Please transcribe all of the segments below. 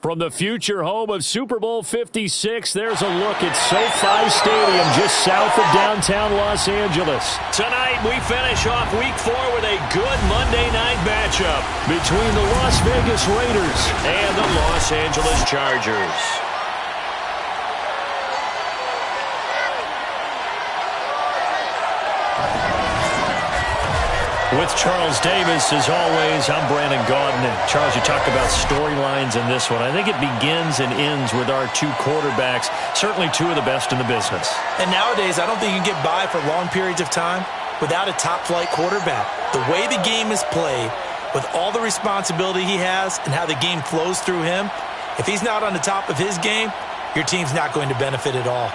From the future home of Super Bowl 56, there's a look at SoFi Stadium just south of downtown Los Angeles. Tonight, we finish off Week 4 with a good Monday night matchup between the Las Vegas Raiders and the Los Angeles Chargers. With Charles Davis, as always, I'm Brandon Gaudin. And Charles, you talked about storylines in this one. I think it begins and ends with our two quarterbacks, certainly two of the best in the business. And nowadays, I don't think you can get by for long periods of time without a top-flight quarterback. The way the game is played, with all the responsibility he has and how the game flows through him, if he's not on the top of his game, your team's not going to benefit at all.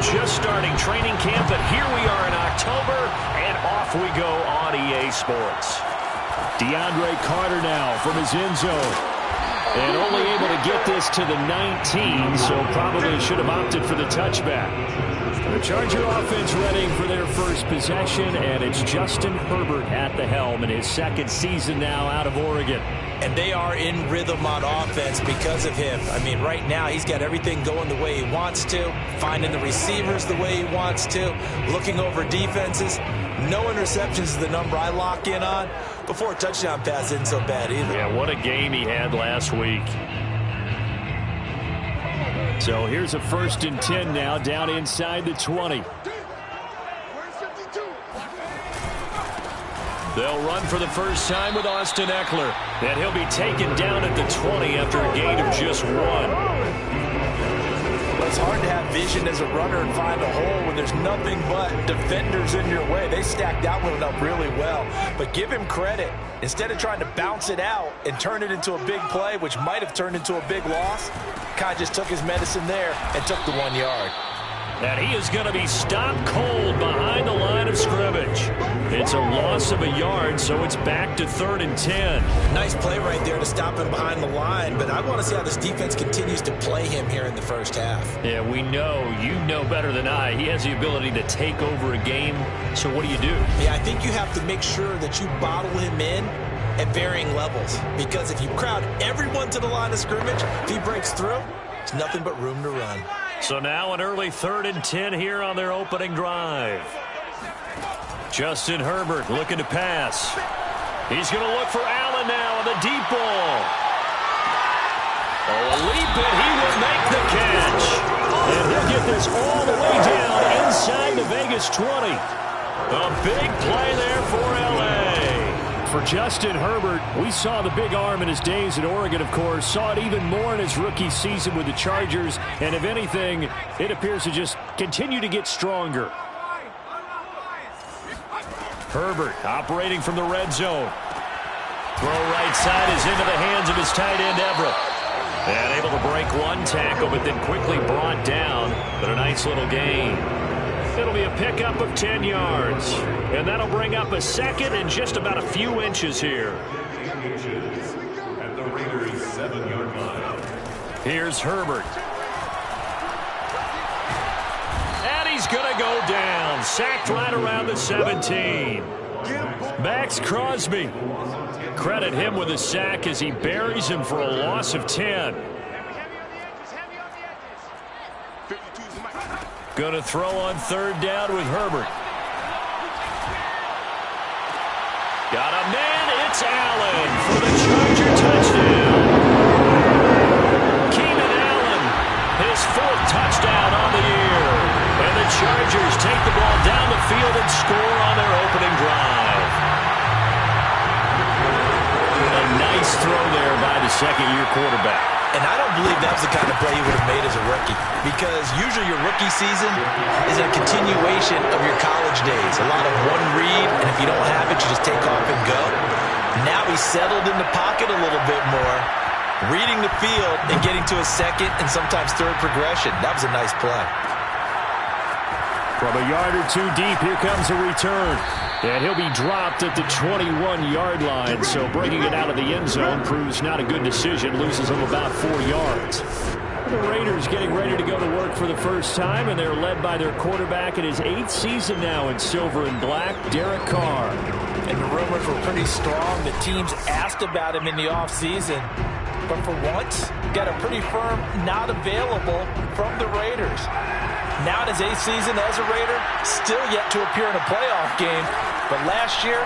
Just starting training camp, but here we are in October, and off we go on EA Sports. DeAndre Carter now from his end zone. And only able to get this to the 19, so probably should have opted for the touchback. The Charger offense ready for their first possession, and it's Justin Herbert at the helm in his second season now out of Oregon. And they are in rhythm on offense because of him. I mean, right now, he's got everything going the way he wants to, finding the receivers the way he wants to, looking over defenses. No interceptions is the number I lock in on. Before a touchdown pass isn't so bad either. Yeah, what a game he had last week. So here's a 1st and 10 now, down inside the 20. They'll run for the first time with Austin Eckler. And he'll be taken down at the 20 after a gain of just 1. It's hard to have vision as a runner and find a hole when there's nothing but defenders in your way. They stacked that one up really well. But give him credit. Instead of trying to bounce it out and turn it into a big play, which might have turned into a big loss, Kai just took his medicine there and took the 1 yard. And he is going to be stopped cold behind the line of scrimmage. It's a loss of a yard, so it's back to 3rd and 10. Nice play right there to stop him behind the line, but I want to see how this defense continues to play him here in the first half. Yeah, we know, you know better than I, he has the ability to take over a game, so what do you do? Yeah, I think you have to make sure that you bottle him in at varying levels, because if you crowd everyone to the line of scrimmage, if he breaks through, it's nothing but room to run. So now an early 3rd and 10 here on their opening drive. Justin Herbert looking to pass. He's going to look for Allen now on the deep ball. Oh, a leap, and he will make the catch. And he'll get this all the way down inside the Vegas 20. A big play there for L.A. For Justin Herbert, we saw the big arm in his days at Oregon, of course. Saw it even more in his rookie season with the Chargers. And if anything, it appears to just continue to get stronger. Herbert operating from the red zone. Throw right side is into the hands of his tight end, Everett. And able to break one tackle, but then quickly brought down. But a nice little gain. It'll be a pickup of 10 yards. And that'll bring up a second and just about a few inches here. At the Raiders' 7-yard line. Here's Herbert. And he's going to go down. Sacked right around the 17. Max Crosby. Credit him with a sack as he buries him for a loss of 10. Going to throw on 3rd down with Herbert. Got a man. It's Allen for the Charger touchdown. Keenan Allen, his 4th touchdown on the year. And the Chargers take the ball down the field and score on their opening drive. A nice throw there by the second-year quarterback. And I don't believe that was the kind of play he would have made as a rookie, because usually your rookie season is a continuation of your college days. A lot of one read, and if you don't have it, you just take off and go. Now he's settled in the pocket a little bit more, reading the field and getting to a second and sometimes third progression. That was a nice play. From a yard or two deep, here comes a return. And he'll be dropped at the 21-yard line. So bringing it out of the end zone proves not a good decision. Loses him about 4 yards. The Raiders getting ready to go to work for the first time, and they're led by their quarterback in his 8th season now in silver and black, Derek Carr. And the rumors were pretty strong. The teams asked about him in the offseason. But for once, got a pretty firm not available from the Raiders. Now in his 8th season as a Raider, still yet to appear in a playoff game. But last year,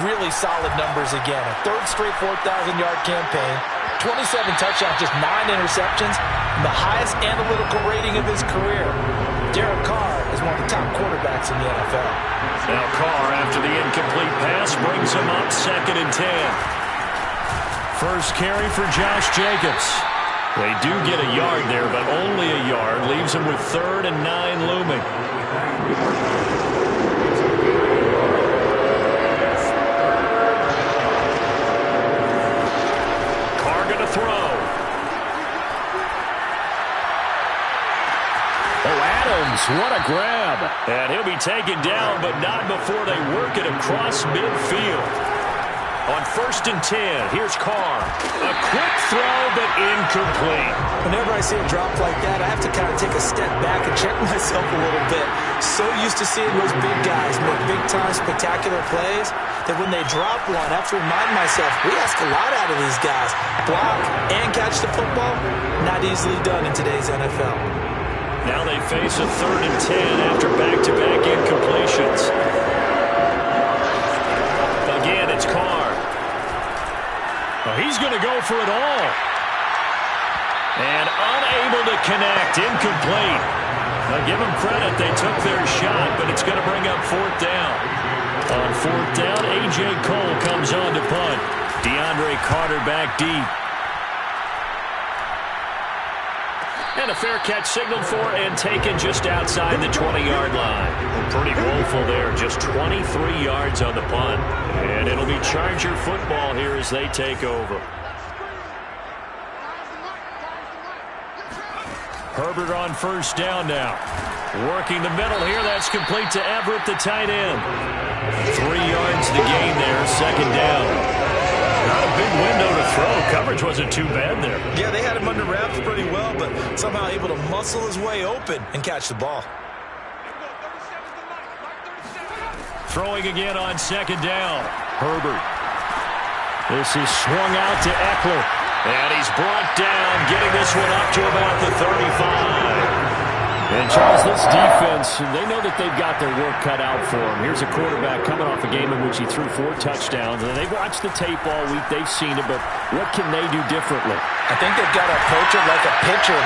really solid numbers again. A third straight 4,000-yard campaign, 27 touchdowns, just 9 interceptions, and the highest analytical rating of his career. Derek Carr is one of the top quarterbacks in the NFL. Now Carr, after the incomplete pass, brings him up 2nd and 10. First carry for Josh Jacobs. They do get a yard there, but only a yard. Leaves him with 3rd and 9 looming. Carr going to throw. Oh, Adams, what a grab. And he'll be taken down, but not before they work it across midfield. On 1st and 10, here's Carr. A quick throw, but incomplete. Whenever I see a drop like that, I have to kind of take a step back and check myself a little bit. So used to seeing those big guys make big-time spectacular plays that when they drop one, I have to remind myself, we ask a lot out of these guys. Block and catch the football, not easily done in today's NFL. Now they face a 3rd and 10 after back-to-back incompletions. Again, it's Carr. Well, he's going to go for it all. And unable to connect, incomplete. Now give them credit, they took their shot, but it's going to bring up 4th down. On 4th down, A.J. Cole comes on to punt. DeAndre Carter back deep. And a fair catch signaled for and taken just outside the 20-yard line. Pretty woeful there, just 23 yards on the punt. And it'll be Charger football here as they take over. Herbert on 1st down now. Working the middle here, that's complete to Everett, the tight end. 3 yards the gain there, 2nd down. Not a big window to throw. Coverage wasn't too bad there. Yeah, they had him under wraps pretty well, but somehow able to muscle his way open and catch the ball. Throwing again on 2nd down. Herbert. This is swung out to Eckler. And he's brought down, getting this one up to about the 35. And, Charles, this defense, they know that they've got their work cut out for them. Here's a quarterback coming off a game in which he threw 4 touchdowns. And they've watched the tape all week. They've seen it, but what can they do differently? I think they've got to approach it like a pitcher.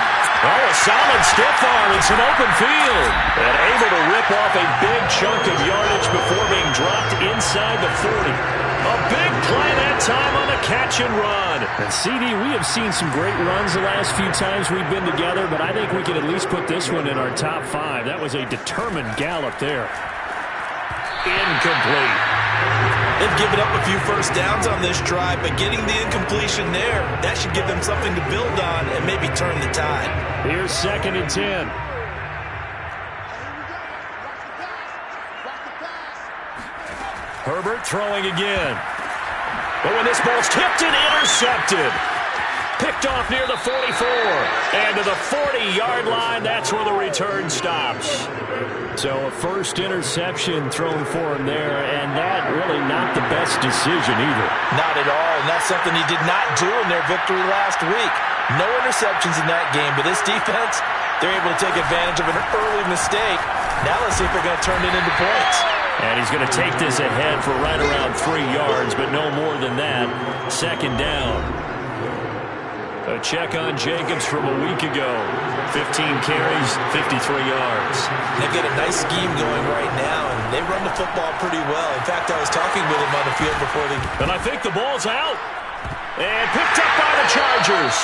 Oh, a solid stiff arm in some open field. And able to rip off a big chunk of yardage before being dropped inside the 40. A big play that time on a catch and run. And CD, we have seen some great runs the last few times we've been together, but I think we can at least put this one in our top 5. That was a determined gallop there. Incomplete. They've given up a few first downs on this drive, but getting the incompletion there, that should give them something to build on and maybe turn the tide. Here's 2nd and 10. Herbert throwing again. But when this ball's tipped and intercepted. Picked off near the 44. And to the 40-yard line, that's where the return stops. So a first interception thrown for him there, and that really not the best decision either. Not at all, and that's something he did not do in their victory last week. No interceptions in that game, but this defense, they're able to take advantage of an early mistake. Now let's see if they're going to turn it into points. And he's going to take this ahead for right around 3 yards, but no more than that. 2nd down. A check on Jacobs from a week ago. 15 carries, 53 yards. They've got a nice scheme going right now, and they run the football pretty well. In fact, I was talking with him on the field before they... And I think the ball's out. And picked up by the Chargers.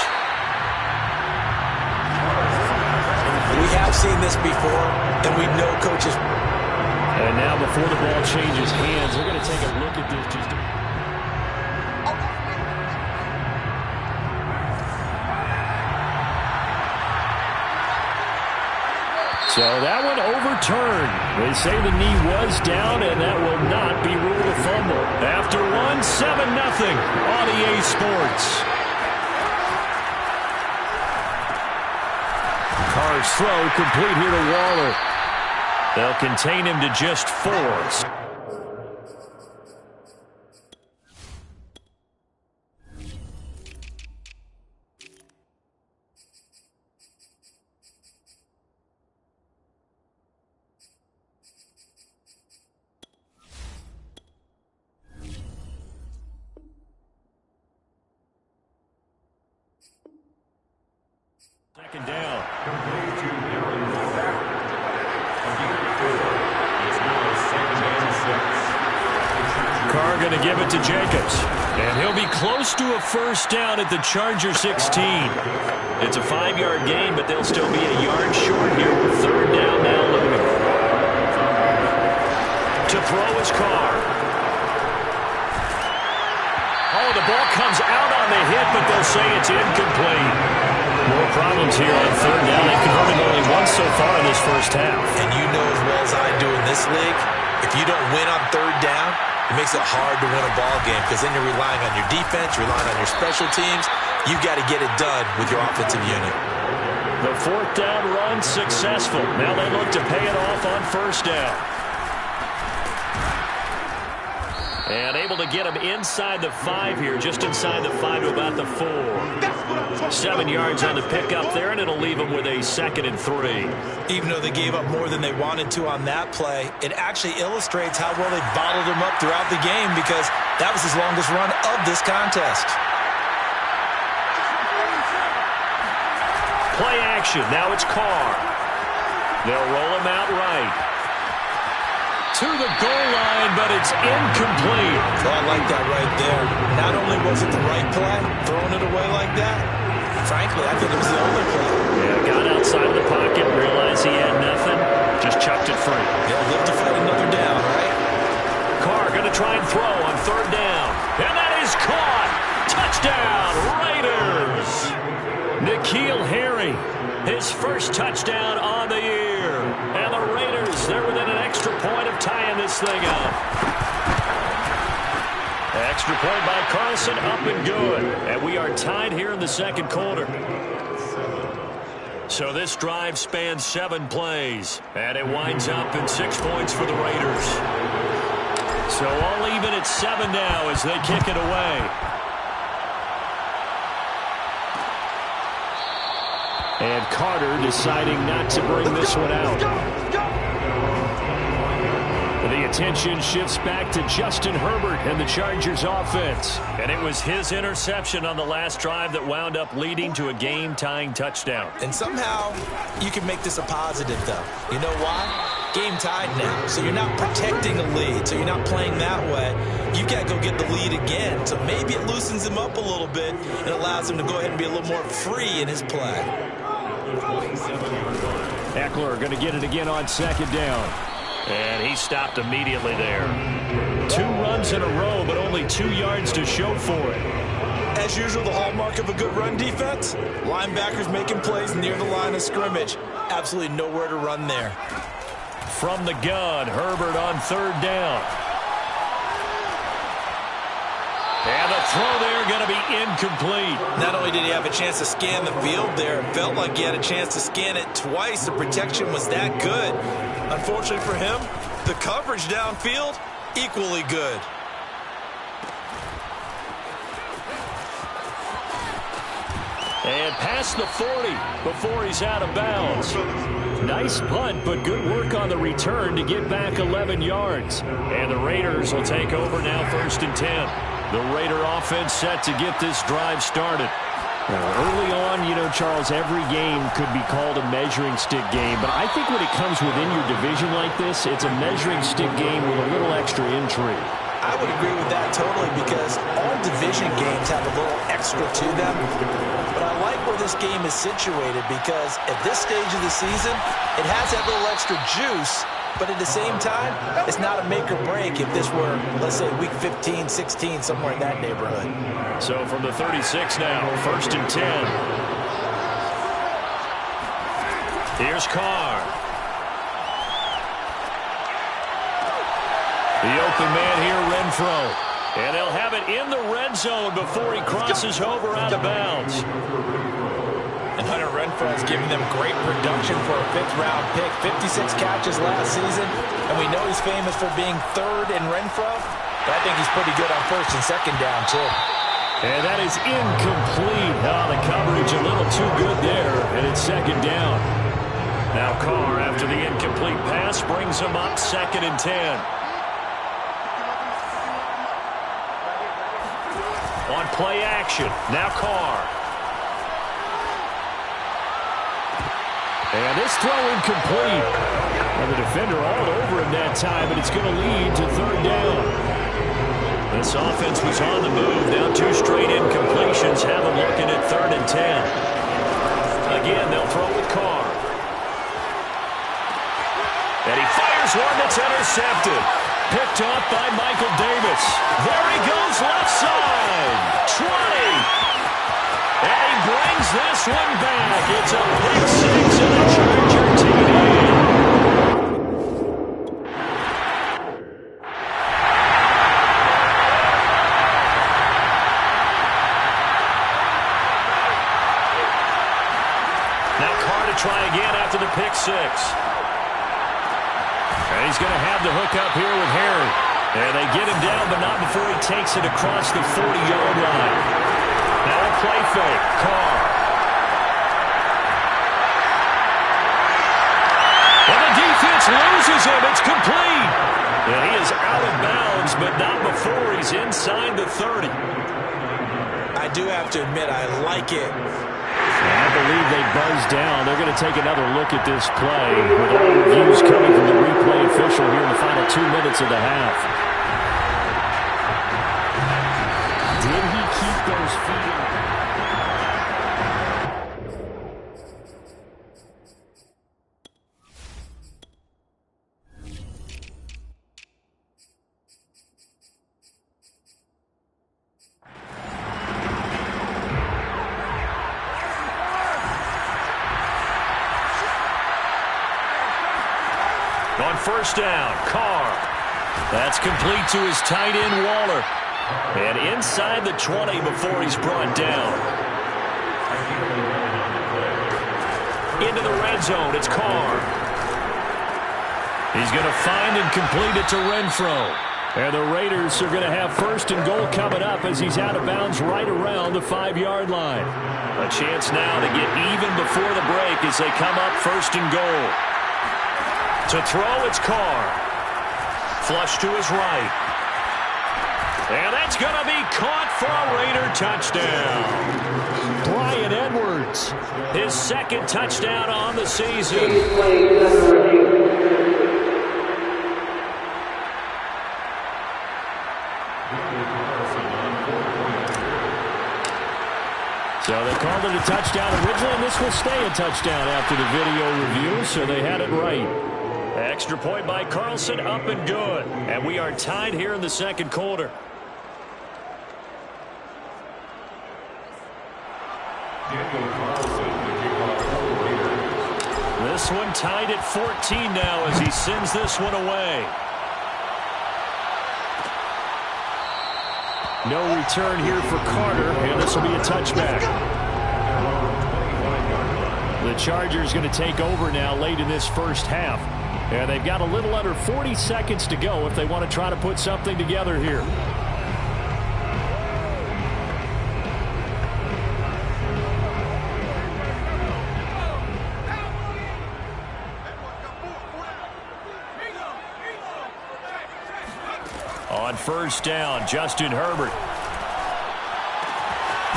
We have seen this before, and we know coaches... And now before the ball changes hands, they're going to take a look at this. So that one overturned. They say the knee was down, and that will not be ruled a fumble. After one, 7-0 on EA Sports. Carr's throw complete here to Waller. They'll contain him to just 4. Second down. Carr going to give it to Jacobs. And he'll be close to a first down at the Charger 16. It's a 5-yard gain, but they'll still be a yard short here with third down now looming. To throw is Carr. Oh, the ball comes out on the hit, but they'll say it's incomplete. More problems here on third down. They've converted only once so far in this first half. And you know as well as I do in this league, if you don't win on third down, it makes it hard to win a ball game because then you're relying on your defense, relying on your special teams. You've got to get it done with your offensive unit. The fourth down run successful. Now they look to pay it off on first down. And able to get him inside the 5 here, just inside the 5 to about the 4. 7 yards on the pickup there, and it'll leave him with a 2nd and 3. Even though they gave up more than they wanted to on that play, it actually illustrates how well they bottled him up throughout the game because that was his longest run of this contest. Play action. Now it's Carr. They'll roll him out right. To the goal line, but it's incomplete. Oh, I like that right there. Not only was it the right play, throwing it away like that, frankly, I think it was the only play. Yeah, got outside of the pocket, realized he had nothing, just chucked it free. Yeah, live to fight another down, right? Carr going to try and throw on third down. And that is caught. Touchdown, Raiders. N'Keal Harry, his first touchdown on the year. And the Raiders, they're within an extra point of tying this thing up. Extra point by Carlson, up and good. And we are tied here in the second quarter. So this drive spans 7 plays. And it winds up in 6 points for the Raiders. So all even at 7 now as they kick it away. And Carter deciding not to bring this one out. The attention shifts back to Justin Herbert and the Chargers offense. And it was his interception on the last drive that wound up leading to a game-tying touchdown. And somehow you can make this a positive, though. You know why? Game tied now. So you're not protecting a lead. So you're not playing that way. You've got to go get the lead again. So maybe it loosens him up a little bit and allows him to go ahead and be a little more free in his play. Eckler going to get it again on second down. And he stopped immediately there. 2 runs in a row, but only 2 yards to show for it. As usual, the hallmark of a good run defense, linebackers making plays near the line of scrimmage. Absolutely nowhere to run there. From the gun, Herbert on third down. And the throw there going to be incomplete. Not only did he have a chance to scan the field there, it felt like he had a chance to scan it twice. The protection was that good. Unfortunately for him, the coverage downfield, equally good. And past the 40 before he's out of bounds. Nice punt, but good work on the return to get back 11 yards. And the Raiders will take over now, 1st and 10. The Raider offense set to get this drive started. Early on, you know, Charles, every game could be called a measuring stick game. But I think when it comes within your division like this, it's a measuring stick game with a little extra intrigue. I would agree with that totally because all division games have a little extra to them. But I like where this game is situated because at this stage of the season, it has that little extra juice. But at the same time, it's not a make or break if this were, let's say, week 15, 16, somewhere in that neighborhood. So from the 36 now, 1st and 10. Here's Carr. open man here, Renfroe. And they'll have it in the red zone before he crosses over out of bounds. And Hunter Renfroe is giving them great production for a 5th-round pick. 56 catches last season, and we know he's famous for being 3rd in Renfroe, but I think he's pretty good on 1st and 2nd down, too. And that is incomplete. The coverage a little too good there, and it's 2nd down. Now Carr, after the incomplete pass, brings him up 2nd and 10. On play action, now Carr. And this throw incomplete. And the defender all over him that time, but it's going to lead to 3rd down. This offense was on the move. Now 2 straight incompletions have them looking at 3rd and 10. Again, they'll throw with Carr. And he fires one that's intercepted. Picked off by Michael Davis. There he goes left side. 20. And he brings this one back. It's a pick 6 and a Charger TD. Now Carr to try again after the pick 6. And he's going to have the hook up here with Harry. And they get him down, but not before he takes it across the 40-yard line. Now a play fake. Carr. And the defense loses him. It's complete. And he is out of bounds, but not before he's inside the 30. I do have to admit, I like it. I believe they buzzed down. They're going to take another look at this play with all reviews coming from the replay official here in the final 2 minutes of the half. Did he keep those feet in? On 1st down, Carr. That's complete to his tight end, Waller. And inside the 20 before he's brought down. Into the red zone, it's Carr. He's going to find and complete it to Renfroe. And the Raiders are going to have 1st and goal coming up as he's out of bounds right around the 5-yard line. A chance now to get even before the break as they come up 1st and goal. To throw, it's Carr. Flush to his right. And that's going to be caught for a Raider touchdown. Bryan Edwards, his 2nd touchdown on the season. So they called it a touchdown originally, and this will stay a touchdown after the video review, so they had it right. Extra point by Carlson, up and good. And we are tied here in the 2nd quarter. This one tied at 14 now as he sends this one away. No return here for Carter, and this will be a touchback. The Chargers going to take over now late in this 1st half. And they've got a little under 40 seconds to go if they want to try to put something together here. On 1st down, Justin Herbert.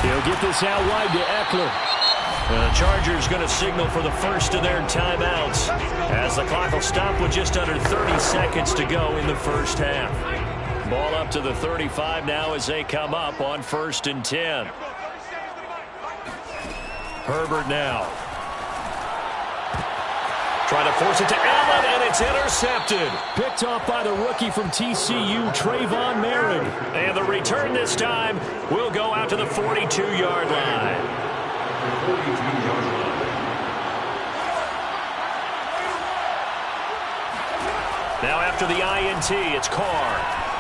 He'll get this out wide to Eckler. The Chargers going to signal for the 1st of their timeouts as the clock will stop with just under 30 seconds to go in the 1st half. Ball up to the 35 now as they come up on 1st and 10. Herbert now. Trying to force it to Allen, and it's intercepted. Picked off by the rookie from TCU, Trayvon Merrick. And the return this time will go out to the 42-yard line. Now after the INT, it's Carr.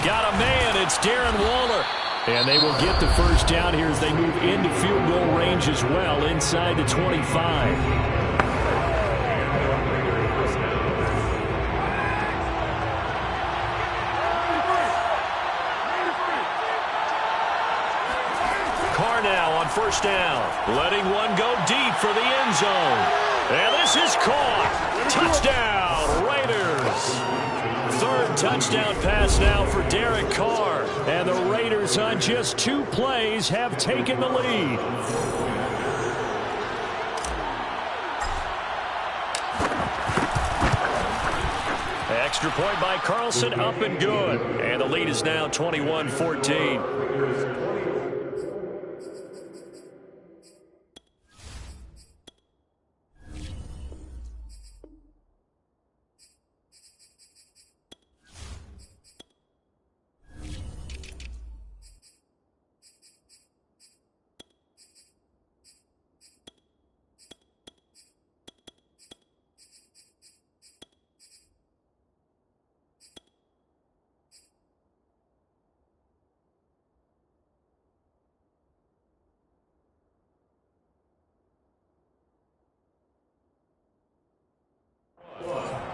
Got a man. It's Darren Waller. And they will get the first down here as they move into field goal range as well inside the 25. First down, letting one go deep for the end zone. And this is caught. Touchdown, Raiders. Third touchdown pass now for Derek Carr. And the Raiders on just 2 plays have taken the lead. Extra point by Carlson, up and good. And the lead is now 21-14.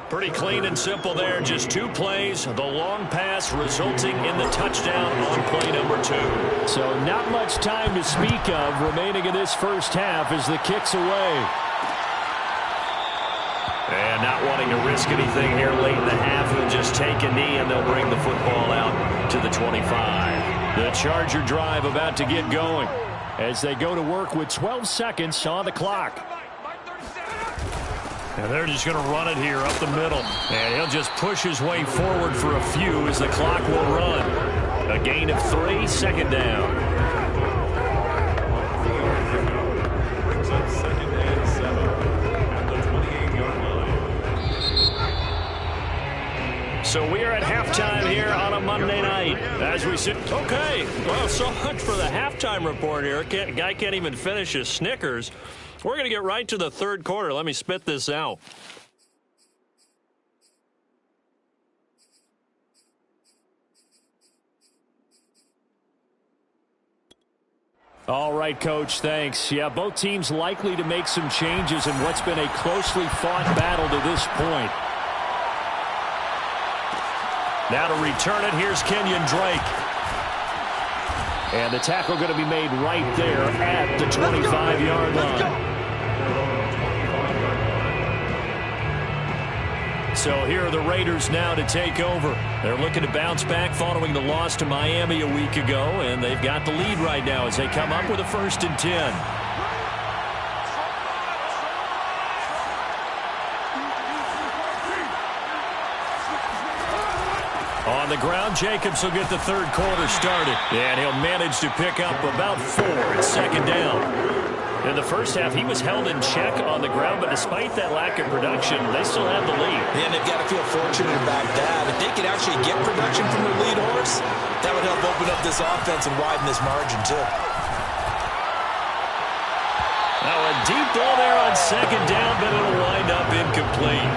Pretty clean and simple there. Just 2 plays. The long pass resulting in the touchdown on play number 2. So not much time to speak of remaining in this first half as the kick's away. And not wanting to risk anything here late in the half, he'll just take a knee and they'll bring the football out to the 25. The Charger drive about to get going as they go to work with 12 seconds on the clock. And they're just going to run it here up the middle. And he'll just push his way forward for a few as the clock will run. A gain of 3, second down. Brings up 2nd and 7 at the 28-yard line. So we are at halftime here on a Monday night as we sit. Okay, well, so much for the halftime report here. Guy can't even finish his Snickers. We're going to get right to the third quarter. Let me spit this out. All right, Coach, thanks. Yeah, both teams likely to make some changes in what's been a closely fought battle to this point. Now to return it, here's Kenyon Drake. And the tackle going to be made right there at the 25-yard line. So here are the Raiders now to take over. They're looking to bounce back following the loss to Miami a week ago, and they've got the lead right now as they come up with a 1st and 10. On the ground, Jacobs will get the third quarter started, and he'll manage to pick up about 4 at second down. In the first half, he was held in check on the ground, but despite that lack of production, they still have the lead. And they've got to feel fortunate about that. If they could actually get production from their lead horse, that would help open up this offense and widen this margin, too. Now a deep ball there on second down, but it'll wind up incomplete.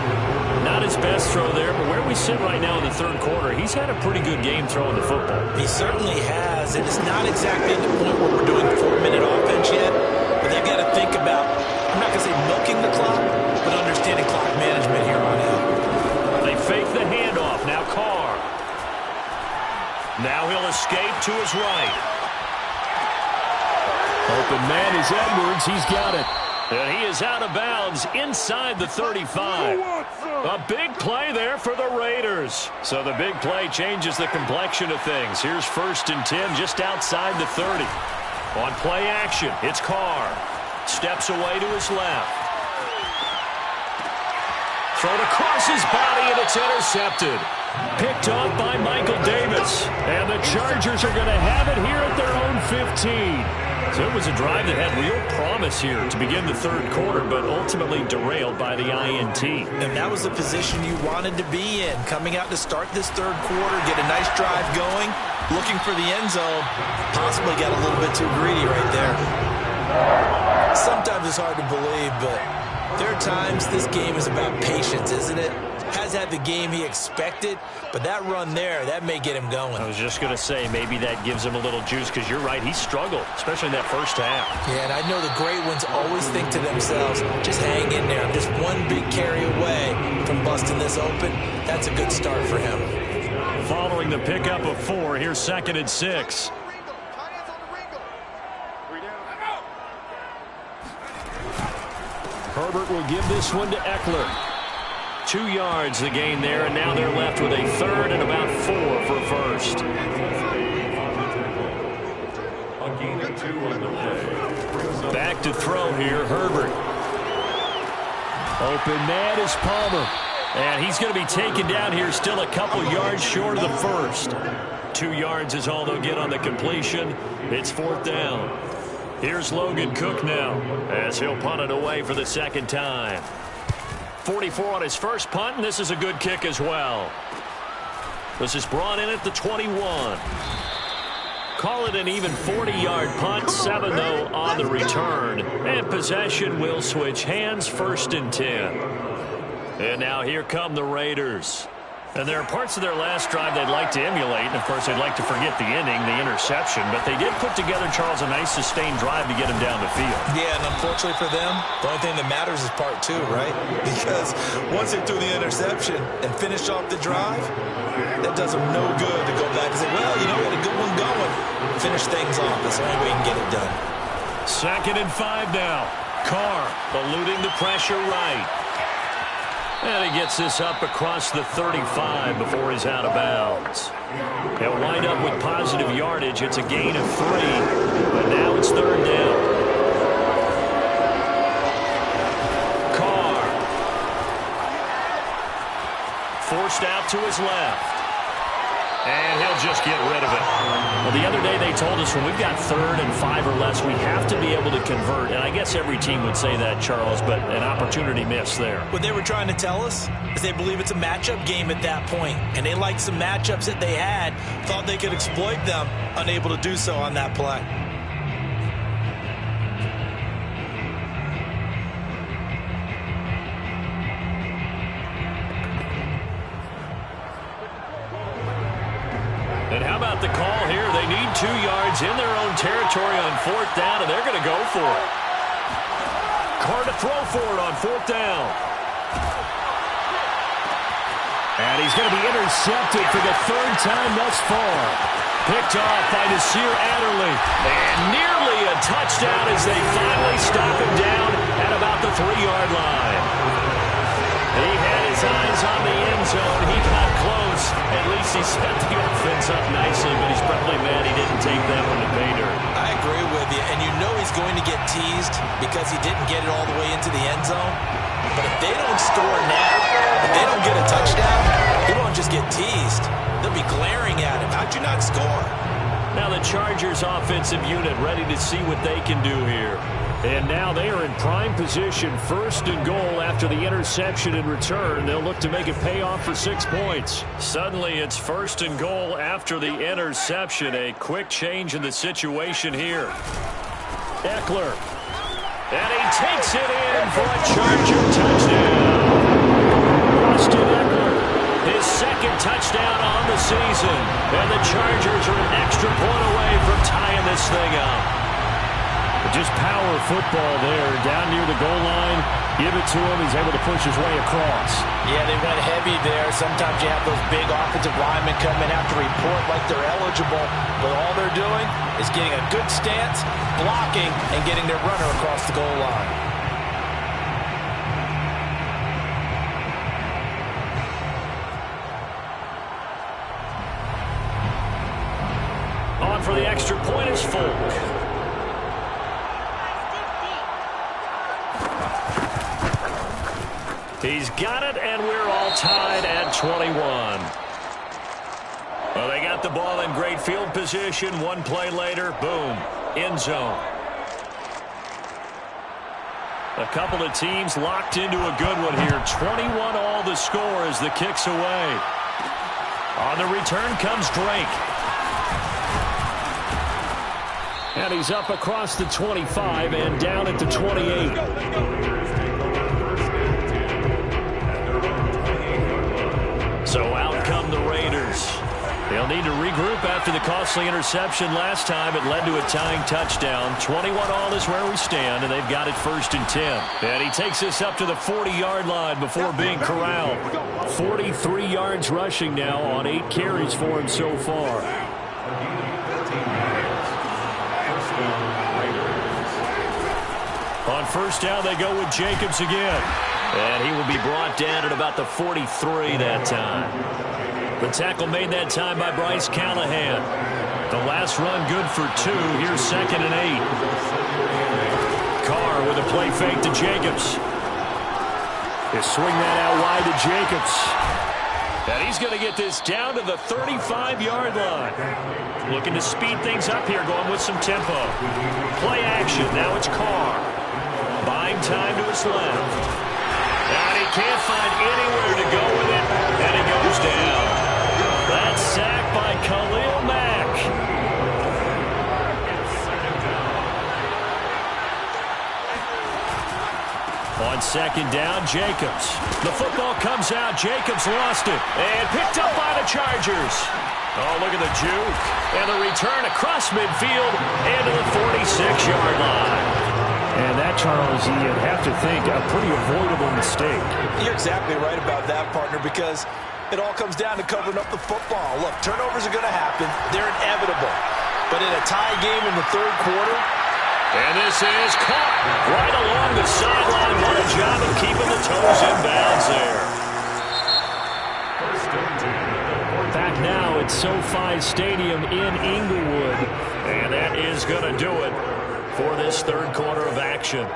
Not his best throw there, but where we sit right now in the third quarter, he's had a pretty good game throwing the football. He certainly has, and it's not exactly at the point where we're doing 4-minute offense yet, but they've got to think about, I'm not going to say milking the clock, but understanding clock management here on out. They fake the handoff. Now Carr. Now he'll escape to his right. Open man is Edwards. He's got it. And he is out of bounds inside the 35. A big play there for the Raiders. So the big play changes the complexion of things. Here's 1st and 10 just outside the 30. On play action, it's Carr. Steps away to his left. Thrown across his body, and it's intercepted. Picked off by Michael Davis. And the Chargers are going to have it here at their own 15. So it was a drive that had real promise here to begin the third quarter, but ultimately derailed by the INT. And that was the position you wanted to be in, coming out to start this third quarter, get a nice drive going, looking for the end zone, possibly got a little bit too greedy right there. Sometimes it's hard to believe, but there are times this game is about patience, isn't it? has had the game he expected, but that run there, that may get him going. I was just going to say, maybe that gives him a little juice, because you're right, he struggled, especially in that first half. Yeah, and I know the great ones always think to themselves, just hang in there. I'm just one big carry away from busting this open. That's a good start for him. Following the pickup of 4, here's 2nd and 6. Herbert will give this one to Eckler. 2 yards the gain there, and now they're left with a 3rd and about 4 for first. A gain of 2 on the play. Back to throw here, Herbert. Open man is Palmer. And he's going to be taken down here, still a couple yards short of the first. 2 yards is all they'll get on the completion. It's 4th down. Here's Logan Cook now, as he'll punt it away for the 2nd time. 44 on his first punt, and this is a good kick as well. This is brought in at the 21. Call it an even 40-yard punt, 7 though on the return. And possession will switch hands, 1st and 10. And now here come the Raiders. And there are parts of their last drive they'd like to emulate. And, of course, they'd like to forget the ending, the interception. But they did put together, Charles, a nice sustained drive to get him down the field. Yeah, and unfortunately for them, the only thing that matters is part 2, right? Because once they threw the interception and finished off the drive, that does them no good to go back and say, well, you know, we had a good one going. Finish things off. That's the only way you can get it done. 2nd and 5 now. Carr eluding the pressure right. And he gets this up across the 35 before he's out of bounds. He'll wind up with positive yardage. It's a gain of 3. But now it's 3rd down. Carr. Forced out to his left. And he'll just get rid of it. Well, the other day they told us when we've got 3rd and 5 or less, we have to be able to convert. And I guess every team would say that, Charles, but an opportunity missed there. What they were trying to tell us is they believe it's a matchup game at that point. And they liked some matchups that they had, thought they could exploit them, unable to do so on that play. And how about the call here? They need 2 yards in their own territory on 4th down, and they're going to go for it. Carr to throw for it on 4th down. And he's going to be intercepted for the 3rd time thus far. Picked off by Nasir Adderley. And nearly a touchdown as they finally stop him down at about the 3-yard line. He had his eyes on the end zone. He got close. At least he set the offense up nicely, but he's probably mad he didn't take that one to pay dirt. I agree with you, and you know he's going to get teased because he didn't get it all the way into the end zone. But if they don't score now, if they don't get a touchdown, he won't just get teased. They'll be glaring at him. How'd you not score? Now the Chargers offensive unit ready to see what they can do here. And now they are in prime position, 1st and goal after the interception and return. They'll look to make it pay off for 6 points. Suddenly it's 1st and goal after the interception. A quick change in the situation here. Eckler. And he takes it in for a Charger touchdown. Austin Eckler, his 2nd touchdown on the season. And the Chargers are an extra point away from tying this thing up. Just power football there, down near the goal line. Give it to him. He's able to push his way across. Yeah, they went heavy there. Sometimes you have those big offensive linemen come in, have to report like they're eligible. But all they're doing is getting a good stance, blocking, and getting their runner across the goal line. On for the extra point is Folk. He's got it, and we're all tied at 21. Well, they got the ball in great field position. 1 play later, boom, end zone. A couple of teams locked into a good one here. 21 all the score as the kick's away. On the return comes Drake. And he's up across the 25 and down at the 28. regroup after the costly interception last time. It led to a tying touchdown. 21-all is where we stand, and they've got it 1st and 10. And he takes this up to the 40-yard line before being corralled. 43 yards rushing now on 8 carries for him so far. On 1st down, they go with Jacobs again. And he will be brought down at about the 43 that time. The tackle made that time by Bryce Callahan. The last run good for 2. Here's 2nd and 8. Carr with a play fake to Jacobs. They swing that out wide to Jacobs. And he's going to get this down to the 35-yard line. Looking to speed things up here, going with some tempo. Play action. Now it's Carr. Buying time to his left. And he can't find anywhere to go with it. And he goes down. That's sacked by Khalil Mack. On 2nd down, Jacobs. The football comes out. Jacobs lost it. And picked up by the Chargers. Oh, look at the juke. And the return across midfield and to the 46-yard line. And that, Charles, you'd have to think a pretty avoidable mistake. You're exactly right about that, partner, because it all comes down to covering up the football. Look, turnovers are going to happen. They're inevitable. But in a tie game in the 3rd quarter, and this is caught right along the sideline. What a job of keeping the toes in bounds there. Back now at SoFi Stadium in Inglewood. And that is going to do it for this 3rd quarter of action.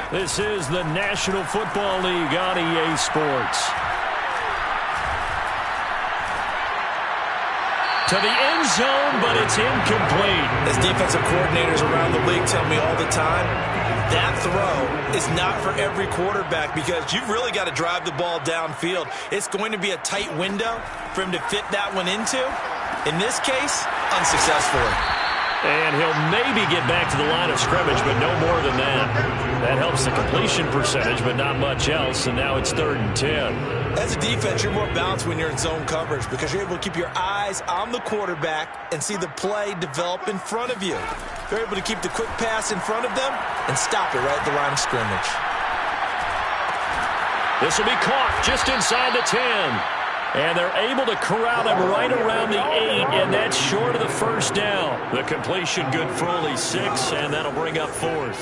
This is the National Football League on EA Sports. To the end zone, but it's incomplete. As defensive coordinators around the league tell me all the time, that throw is not for every quarterback because you've really got to drive the ball downfield. It's going to be a tight window for him to fit that one into. In this case, unsuccessfully. And he'll maybe get back to the line of scrimmage, but no more than that. That helps the completion percentage, but not much else, and now it's 3rd and 10. As a defense, you're more balanced when you're in zone coverage because you're able to keep your eyes on the quarterback and see the play develop in front of you. You're able to keep the quick pass in front of them and stop it right at the line of scrimmage. This will be caught just inside the 10. And they're able to corral him right around the 8, and that's short of the 1st down. The completion good for only 6, and that'll bring up 4th.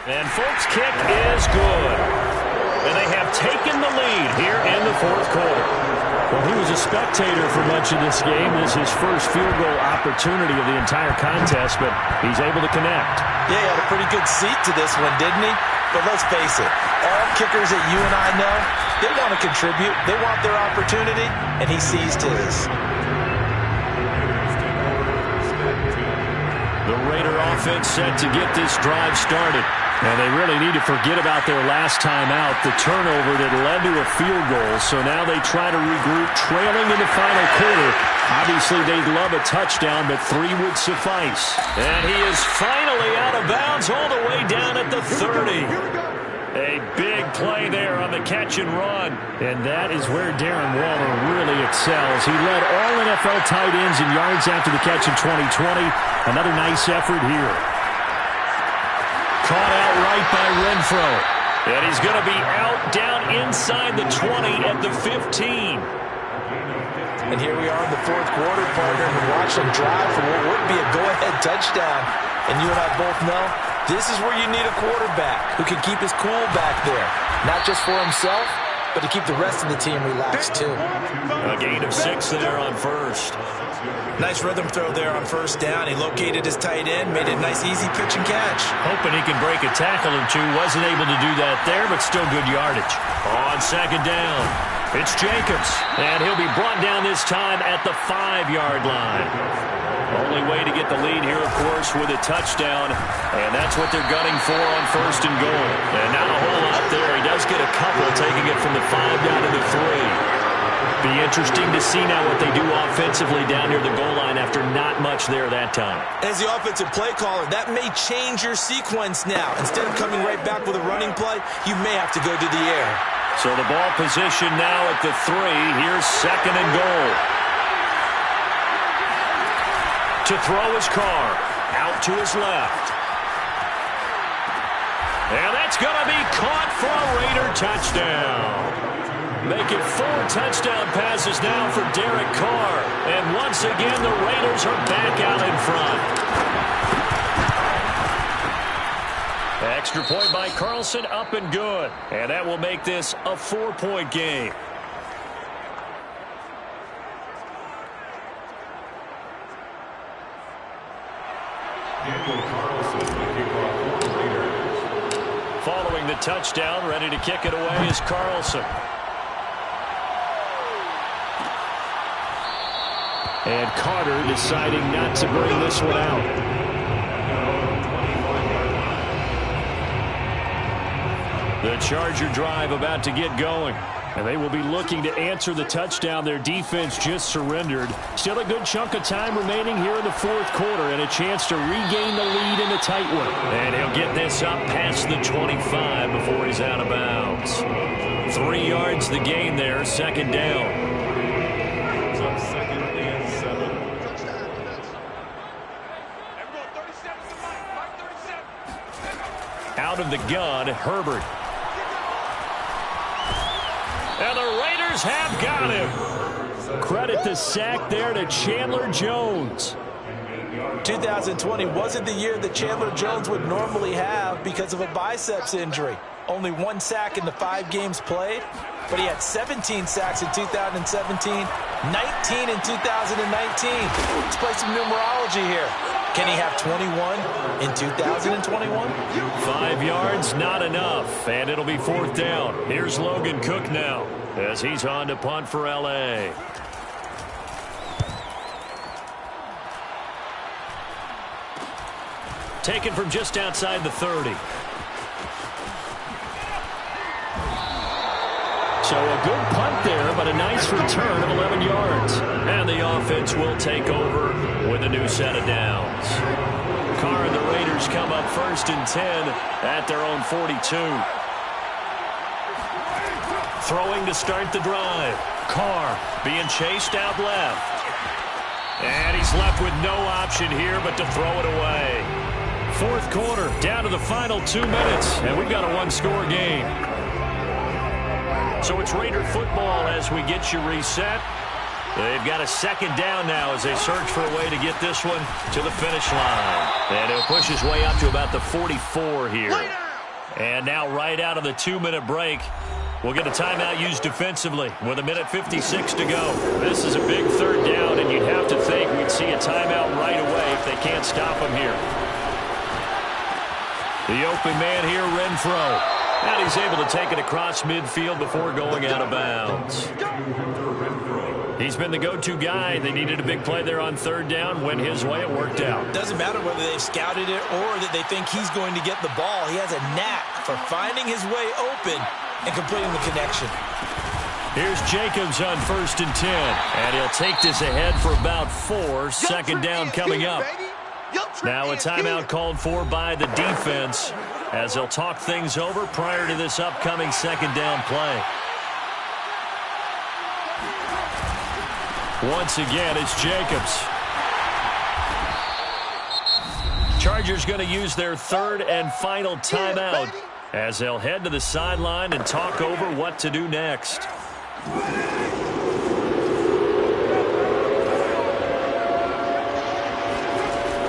And Folks' kick is good. And they have taken the lead here in the 4th quarter. Well, he was a spectator for much of this game. This is his first field goal opportunity of the entire contest, but he's able to connect. Yeah, he had a pretty good seat to this one, didn't he? But let's face it, all kickers that you and I know, they want to contribute. They want their opportunity, and he seized his. The Raider offense set to get this drive started. And they really need to forget about their last time out, the turnover that led to a field goal. So now they try to regroup, trailing in the final quarter. Obviously, they'd love a touchdown, but 3 would suffice. And he is finally out of bounds all the way down at the 30. A big play there on the catch and run. And that is where Darren Waller really excels. He led all NFL tight ends in yards after the catch in 2020. Another nice effort here. Caught out right by Renfro. And he's going to be out down inside the 20 at the 15. And here we are in the 4th quarter, partner, and watch them drive for what would be a go-ahead touchdown. And you and I both know this is where you need a quarterback who can keep his cool back there. Not just for himself, but to keep the rest of the team relaxed, too. A gain of 6 there on 1st. Nice rhythm throw there on 1st down. He located his tight end, made a nice easy pitch and catch. Hoping he can break a tackle or two. Wasn't able to do that there, but still good yardage. On 2nd down, it's Jacobs. And he'll be brought down this time at the 5-yard line. Only way to get the lead here, of course, with a touchdown. And that's what they're gunning for on 1st and goal. And not a whole lot there. He does get a couple, taking it from the 5 down to the 3. Be interesting to see now what they do offensively down near the goal line after not much there that time. As the offensive play caller, that may change your sequence now. Instead of coming right back with a running play, you may have to go to the air. So the ball position now at the 3. Here's second and goal. To throw his Carr. Out to his left. And that's going to be caught for a Raider touchdown. Make it 4 touchdown passes now for Derek Carr. And once again, the Raiders are back out in front. Extra point by Carlson, up and good. And that will make this a 4-point game. Following the touchdown, ready to kick it away is Carlson. And Carter deciding not to bring this one out. The Charger drive about to get going. And they will be looking to answer the touchdown their defense just surrendered. Still a good chunk of time remaining here in the fourth quarter and a chance to regain the lead in a tight one. And he'll get this up past the 25 before he's out of bounds. 3 yards the gain there, second down. It's on second and 7. Out of the gun, Herbert. And the Raiders have got him. Credit the sack there to Chandler Jones. 2020 wasn't the year that Chandler Jones would normally have because of a biceps injury. Only 1 sack in the 5 games played, but he had 17 sacks in 2017, 19 in 2019. Let's play some numerology here. Can he have 21 in 2021? 5 yards, not enough, and it'll be 4th down. Here's Logan Cook now as he's on to punt for L.A. Taken from just outside the 30. So a good punt there, but a nice return of 11 yards. And the offense will take over with a new set of downs. Carr and the Raiders come up 1st and 10 at their own 42. Throwing to start the drive. Carr being chased out left. And he's left with no option here but to throw it away. 4th quarter, down to the final 2 minutes, and we've got a 1-score game. So it's Raider football as we get you reset. They've got a 2nd down now as they search for a way to get this one to the finish line. And he'll push his way up to about the 44 here. And now right out of the 2-minute break, we'll get a timeout used defensively with 1:56 to go. This is a big 3rd down, and you'd have to think we'd see a timeout right away if they can't stop him here. The open man here, Renfro. And he's able to take it across midfield before going out of bounds. He's been the go-to guy. They needed a big play there on 3rd down. Went his way. It worked out. Doesn't matter whether they've scouted it or that they think he's going to get the ball. He has a knack for finding his way open and completing the connection. Here's Jacobs on 1st and 10. And he'll take this ahead for about 4. 2nd down coming up. Now a timeout called for by the defense as they'll talk things over prior to this upcoming 2nd down play. Once again, it's Jacobs. Chargers going to use their 3rd and final timeout as they'll head to the sideline and talk over what to do next.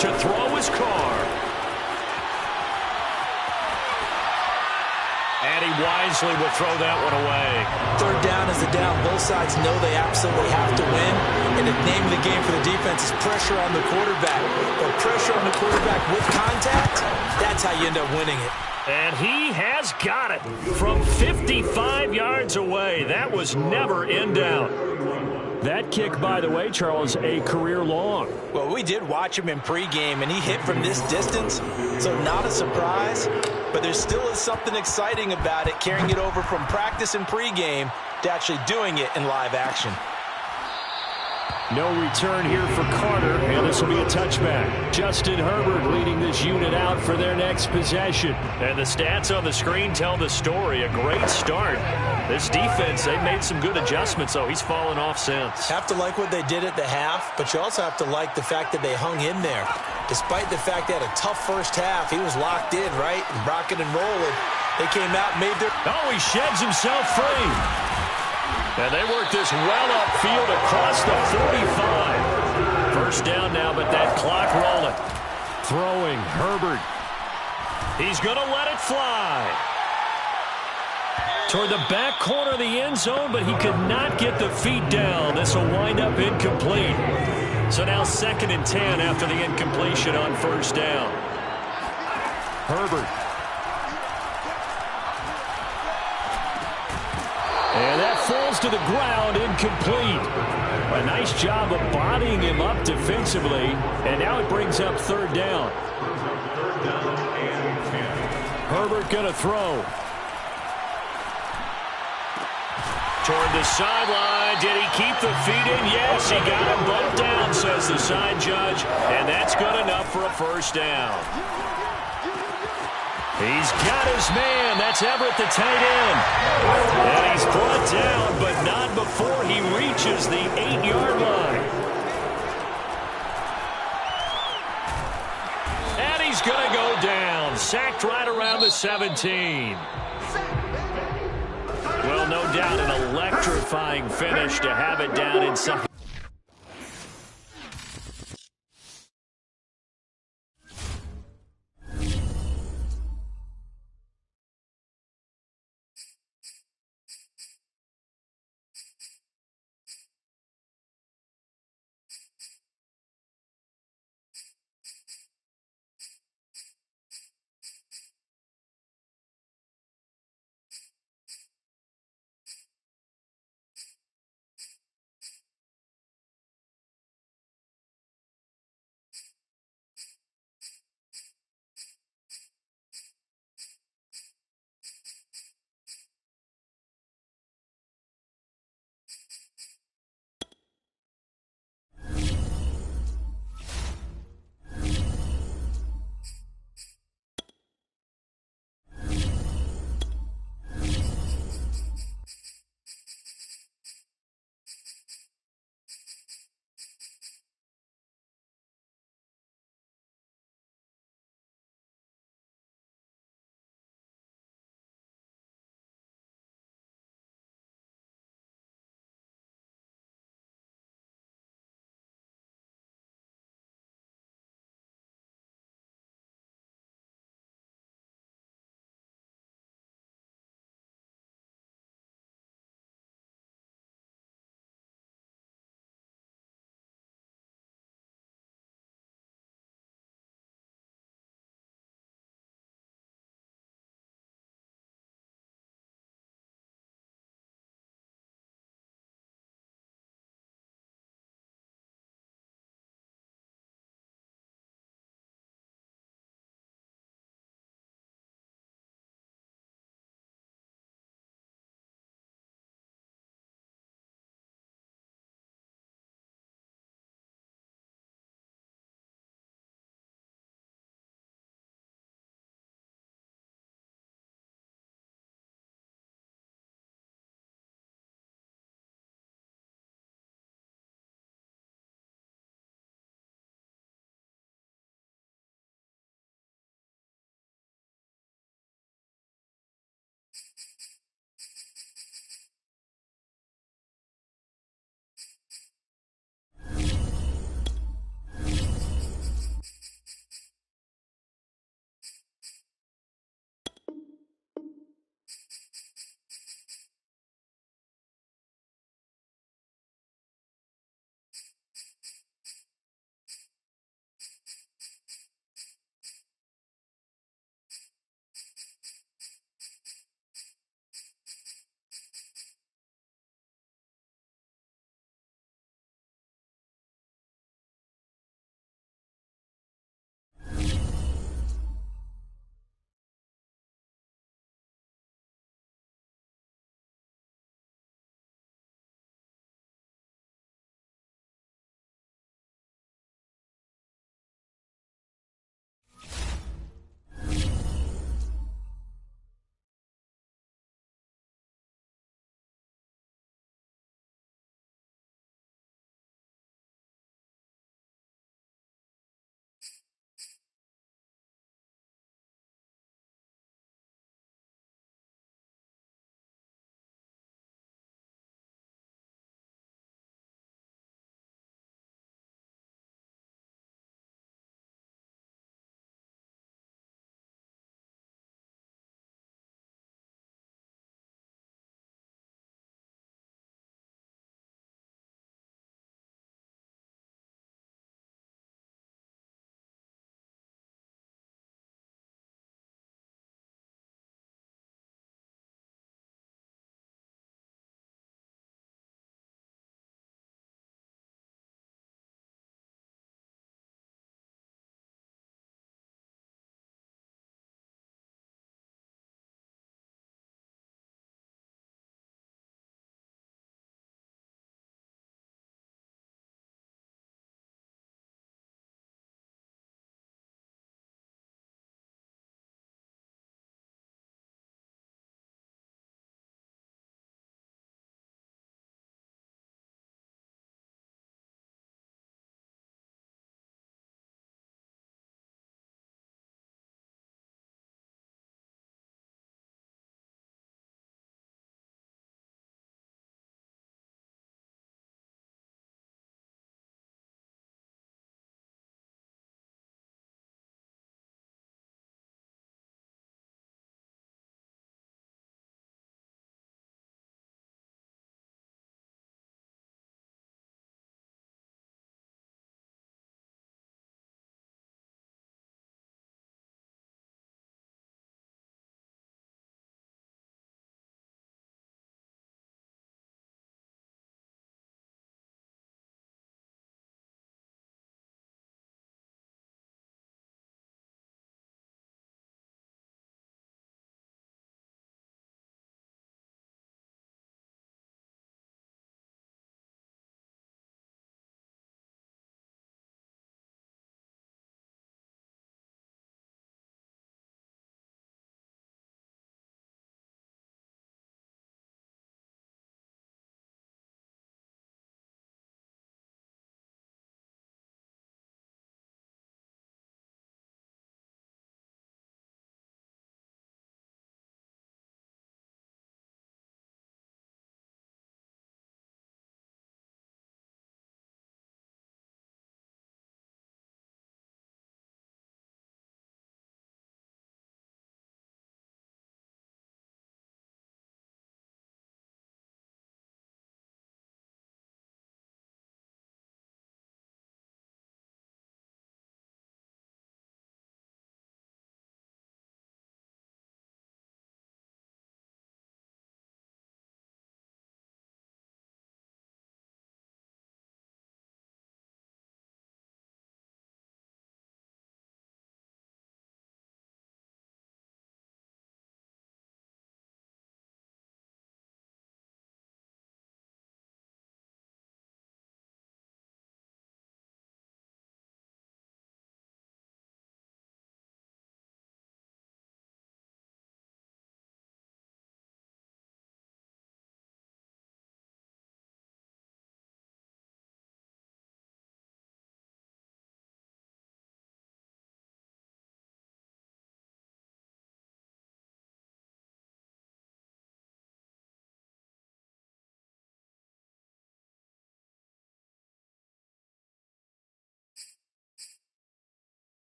To throw his Carr. And he wisely would throw that one away. 3rd down is the down. Both sides know they absolutely have to win. And the name of the game for the defense is pressure on the quarterback. But pressure on the quarterback with contact, that's how you end up winning it. And he has got it from 55 yards away. That was never in doubt. That kick, by the way, Charles, a career long. Well, we did watch him in pregame, and he hit from this distance, so not a surprise. But there still is something exciting about it, carrying it over from practice and pregame to actually doing it in live action. No return here for Carter, and this will be a touchback. Justin Herbert leading this unit out for their next possession. And the stats on the screen tell the story. A great start. This defense, they've made some good adjustments, so he's fallen off since. Have to like what they did at the half, but you also have to like the fact that they hung in there. Despite the fact they had a tough first half, he was locked in, right? And rocking and rolling. They came out and made their... Oh, he sheds himself free. And they work this well upfield across the 45. First down now, but that clock rolling. Throwing, Herbert. He's going to let it fly. Toward the back corner of the end zone, but he could not get the feet down. This will wind up incomplete. So now 2nd and 10 after the incompletion on first down. Herbert. And that falls to the ground, incomplete. A nice job of bodying him up defensively, and now it brings up 3rd down. Herbert going to throw. Toward the sideline. Did he keep the feet in? Yes, he got them both down, says the side judge, and that's good enough for a first down. He's got his man. That's Everett, the tight end. And he's brought down, but not before he reaches the 8-yard line. And he's going to go down. Sacked right around the 17. Well, no doubt an electrifying finish to have it down inside.